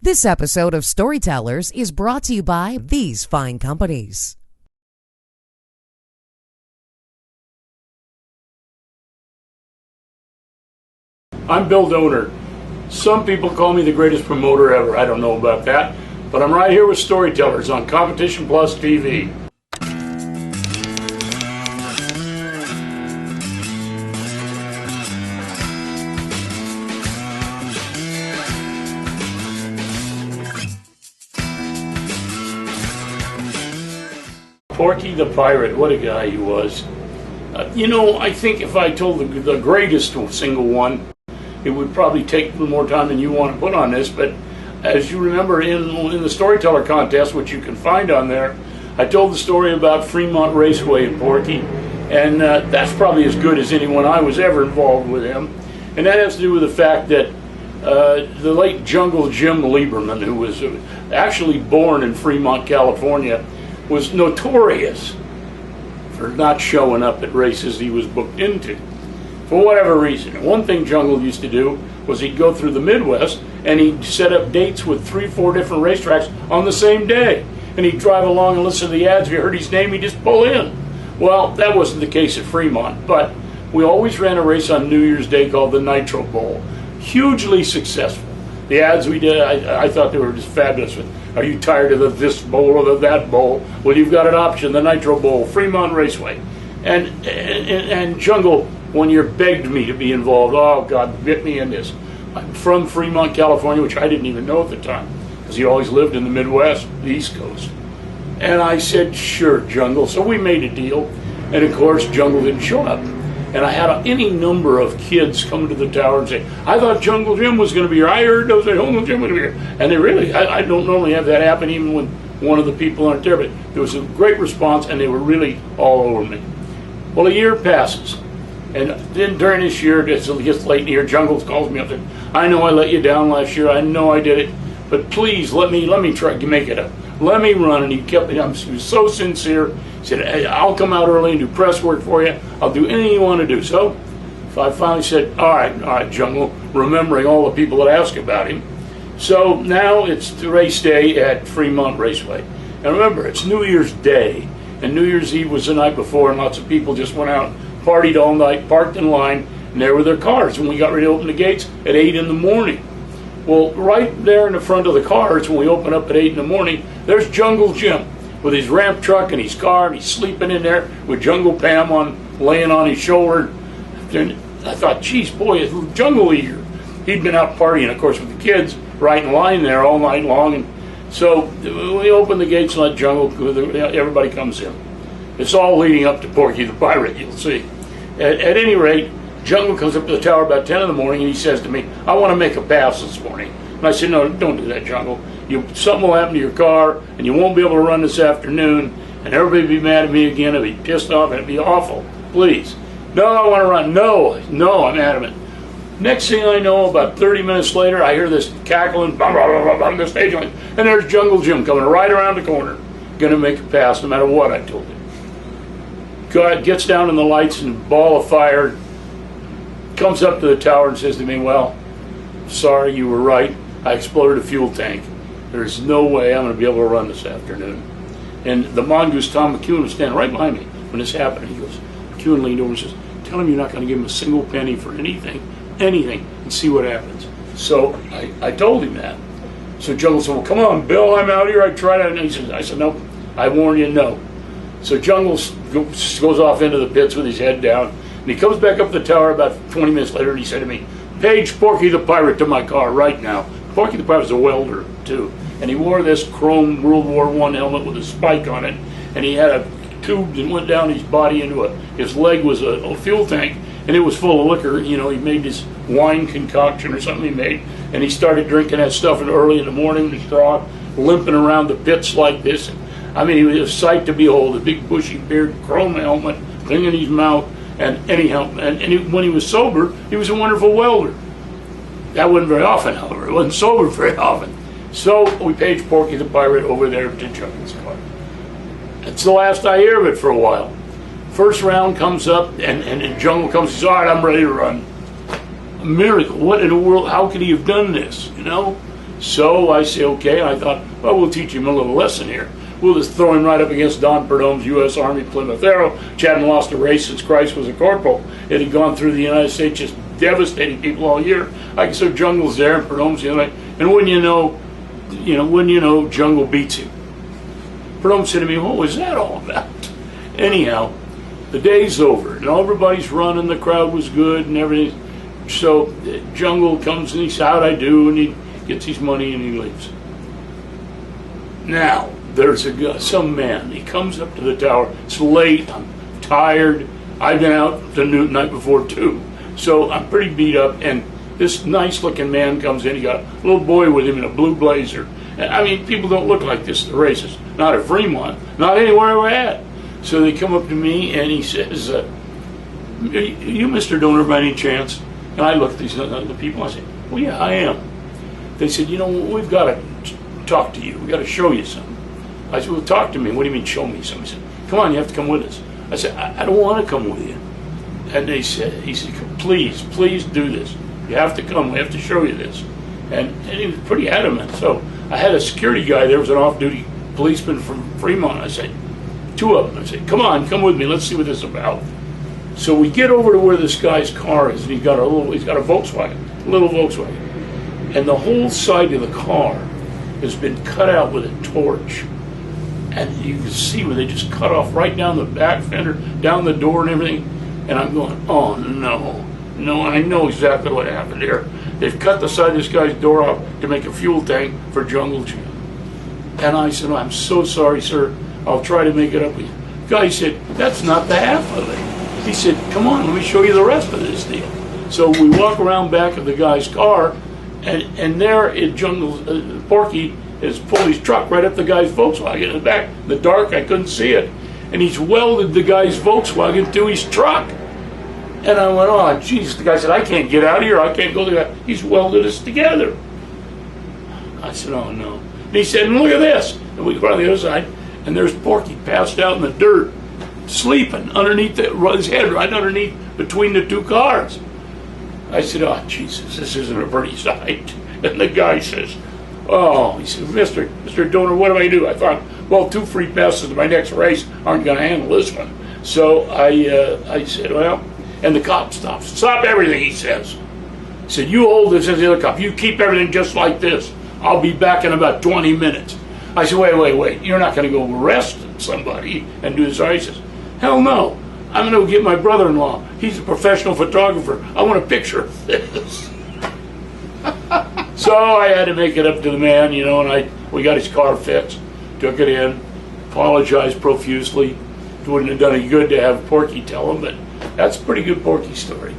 This episode of Storytellers is brought to you by these fine companies. I'm Bill Donor. Some people call me the greatest promoter ever. I don't know about that. But I'm right here with Storytellers on Competition Plus TV. Porky the Pirate, what a guy he was. I think if I told the greatest single one, it would probably take a little more time than you want to put on this, but as you remember in the Storyteller contest, which you can find on there, I told the story about Fremont Raceway and Porky, and that's probably as good as anyone I was ever involved with him. And that has to do with the fact that the late Jungle Jim Lieberman, who was actually born in Fremont, California, was notorious for not showing up at races he was booked into for whatever reason. And one thing Jungle used to do was he'd go through the Midwest and he'd set up dates with 3-4 different racetracks on the same day, and he'd drive along and listen to the ads. If you heard his name, he'd just pull in. Well, that wasn't the case at Fremont, but we always ran a race on New Year's Day called the Nitro Bowl. Hugely successful. The ads we did, I thought they were just fabulous. Are you tired of this bowl or that bowl? Well, you've got an option, the Nitro Bowl, Fremont Raceway. And Jungle, one year begged me to be involved. Oh, God, get me in this. I'm from Fremont, California, which I didn't even know at the time, because he always lived in the Midwest, the East Coast. And I said, sure, Jungle. So we made a deal. And, of course, Jungle didn't show up. And I had any number of kids come to the tower and say, I thought Jungle Jim was going to be here. I heard those say Jungle Jim was going to be here. And they really, I don't normally have that happen even when one of the people aren't there. But there was a great response, and they were really all over me. Well, a year passes. And then during this year, it gets late in the year, Jungle calls me up and says, I know I let you down last year. I know I did it. But please, let me try to make it up. Let me run. And he was so sincere. He said, hey, I'll come out early and do press work for you. I'll do anything you want to do. So I finally said, all right, Jungle, remembering all the people that ask about him. So now it's the race day at Fremont Raceway. And remember, it's New Year's Day. And New Year's Eve was the night before, and lots of people just went out, partied all night, parked in line, and there were their cars. And we got ready to open the gates at 8 in the morning. Well, right there in the front of the cars, when we open up at 8 in the morning, there's Jungle Jim with his ramp truck and his car, and he's sleeping in there with Jungle Pam laying on his shoulder. And I thought, geez, boy, it's Jungle here. He'd been out partying, of course, with the kids, right in line there all night long. And so we open the gates and let Jungle, everybody comes in. It's all leading up to Porky the Pirate, you'll see. At any rate, Jungle comes up to the tower about 10 in the morning, and he says to me, I want to make a pass this morning. And I said, no, don't do that, Jungle. Something will happen to your car, and you won't be able to run this afternoon, and everybody will be mad at me again. I'll be pissed off, and it'll be awful. Please. No, I want to run. No, I'm adamant. Next thing I know, about 30 minutes later, I hear this cackling, blah, blah, blah, blah, on the stage, and there's Jungle Jim coming right around the corner, going to make a pass no matter what I told him. God gets down in the lights and a ball of fire, comes up to the tower and says to me, well, sorry, you were right. I exploded a fuel tank. There's no way I'm going to be able to run this afternoon. And the mongoose, Tom McEwen, was standing right behind me when this happened. He goes, McEwen leaned over and says, tell him you're not going to give him a single penny for anything, and see what happens. So I told him that. So Jungle said, well, come on, Bill, I'm out here. I tried it. And I said, no, I warned you, no. So Jungle goes off into the pits with his head down, and he comes back up the tower about 20 minutes later, and he said to me, page Porky the Pirate to my car right now. Porky the Pirate was a welder, too. And he wore this chrome World War I helmet with a spike on it, and he had a tube that went down his body into his leg was a fuel tank, and it was full of liquor. He made this wine concoction or something he made, and he started drinking that stuff early in the morning with a straw, limping around the pits like this. I mean, he was a sight to behold, a big bushy beard, chrome helmet, thing in his mouth, and when he was sober, he was a wonderful welder. That wasn't very often, however. He wasn't sober very often. So we paged Porky the Pirate over there to Jungle's car. That's the last I hear of it for a while. First round comes up, and Jungle comes and says, all right, I'm ready to run. A miracle. What in the world? How could he have done this? So I say, okay, and I thought, well, we'll teach him a little lesson here. We'll just throw him right up against Don Perdome's U.S. Army Plymouth Arrow, which hadn't lost a race since Christ was a corporal. It had gone through the United States just devastating people all year. So Jungle's there, and Perdome's the other night. And wouldn't you know, Jungle beats him. Perdome said to me, what was that all about? Anyhow, the day's over, and everybody's running, the crowd was good, and everything. So Jungle comes, and he says, how'd I do? And he gets his money, and he leaves. Now, there's some man. He comes up to the tower. It's late. I'm tired. I've been out the night before, too. So I'm pretty beat up, and this nice-looking man comes in. He got a little boy with him in a blue blazer. I mean, people don't look like this at the races. Not at Fremont. Not anywhere we're at. So they come up to me, and he says, are you Mr. Donor by any chance? And I look at these other people, and I say, well, yeah, I am. They said, we've got to talk to you. We've got to show you something. I said, well, talk to me. What do you mean, show me something? He said, come on, you have to come with us. I said, I don't want to come with you. And he said, please do this. You have to come. We have to show you this. And he was pretty adamant. So I had a security guy. There was an off-duty policeman from Fremont. I said, two of them. I said, come with me. Let's see what this is about. So we get over to where this guy's car is, and he's got a Volkswagen, a little Volkswagen. And the whole side of the car has been cut out with a torch. And you can see where they just cut off right down the back fender, down the door and everything. And I'm going, oh, no, I know exactly what happened here. They've cut the side of this guy's door off to make a fuel tank for Jungle Jim. And I said, I'm so sorry, sir. I'll try to make it up with you. The guy said, that's not the half of it. He said, come on, let me show you the rest of this deal. So we walk around back of the guy's car, and there in Porky has pulled his truck right up the guy's Volkswagen in the back. In the dark, I couldn't see it. And he's welded the guy's Volkswagen to his truck. And I went, oh, Jesus. The guy said, I can't get out of here. I can't go to that. He's welded us together. I said, oh, no. And he said, look at this. And we go on the other side, and there's Porky passed out in the dirt, sleeping underneath his head, right underneath, between the two cars. I said, oh, Jesus, this isn't a pretty sight. And the guy says, oh, he said, Mr. Donor, what do I do? I thought, well, 2 free passes to my next race aren't going to handle this one. So I said, well, and the cop stops. Stop everything, he says. He said, you hold this as the other cop. You keep everything just like this. I'll be back in about 20 minutes. I said, wait. You're not going to go arrest somebody and do this. He says, hell no. I'm going to get my brother-in-law. He's a professional photographer. I want a picture of this. So I had to make it up to the man, and we got his car fixed, took it in, apologized profusely. It wouldn't have done any good to have Porky tell him, but that's a pretty good Porky story.